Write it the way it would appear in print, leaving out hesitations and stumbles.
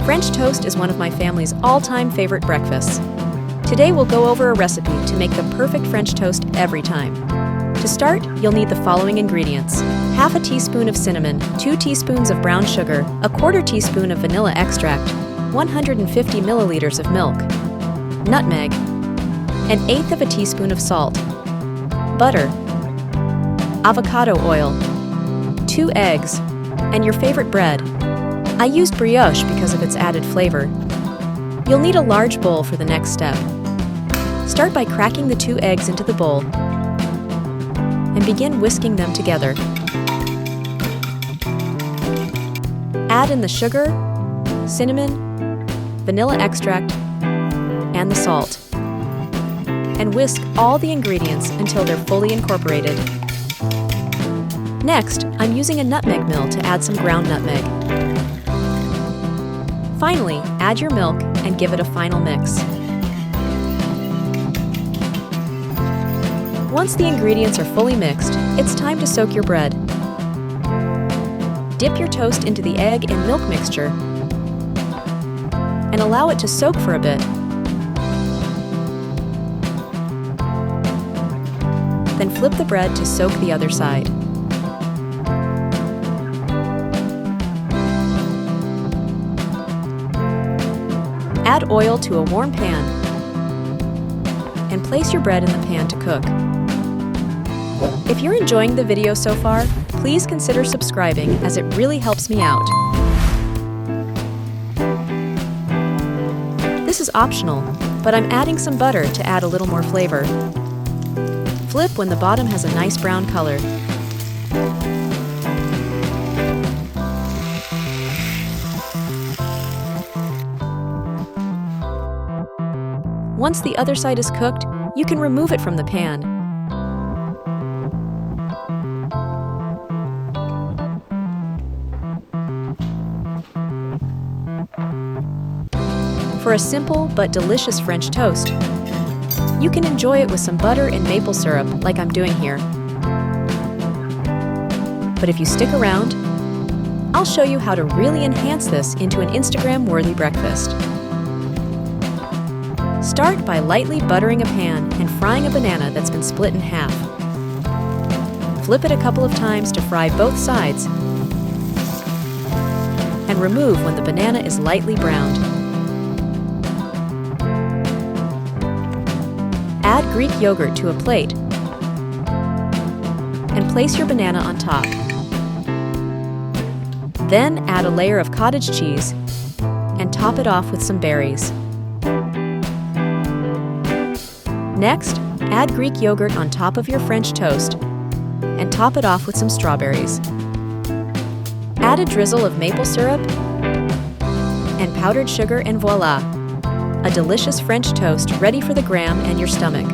French toast is one of my family's all-time favorite breakfasts. Today we'll go over a recipe to make the perfect French toast every time. To start, you'll need the following ingredients: half a teaspoon of cinnamon, 2 teaspoons of brown sugar, a quarter teaspoon of vanilla extract, 150 milliliters of milk, nutmeg, 1/8 of a teaspoon of salt, butter, avocado oil, 2 eggs, and your favorite bread. I used brioche because of its added flavor. You'll need a large bowl for the next step. Start by cracking the 2 eggs into the bowl and begin whisking them together. Add in the sugar, cinnamon, vanilla extract, and the salt. And whisk all the ingredients until they're fully incorporated. Next, I'm using a nutmeg mill to add some ground nutmeg. Finally, add your milk and give it a final mix. Once the ingredients are fully mixed, it's time to soak your bread. Dip your toast into the egg and milk mixture and allow it to soak for a bit. Then flip the bread to soak the other side. Add oil to a warm pan and place your bread in the pan to cook. If you're enjoying the video so far, please consider subscribing as it really helps me out. This is optional, but I'm adding some butter to add a little more flavor. Flip when the bottom has a nice brown color. Once the other side is cooked, you can remove it from the pan. For a simple but delicious French toast, you can enjoy it with some butter and maple syrup like I'm doing here. But if you stick around, I'll show you how to really enhance this into an Instagram-worthy breakfast. Start by lightly buttering a pan and frying a banana that's been split in half. Flip it a couple of times to fry both sides and remove when the banana is lightly browned. Add Greek yogurt to a plate and place your banana on top. Then add a layer of cottage cheese and top it off with some berries. Next, add Greek yogurt on top of your French toast and top it off with some strawberries. Add a drizzle of maple syrup and powdered sugar and voila! A delicious French toast ready for the gram and your stomach.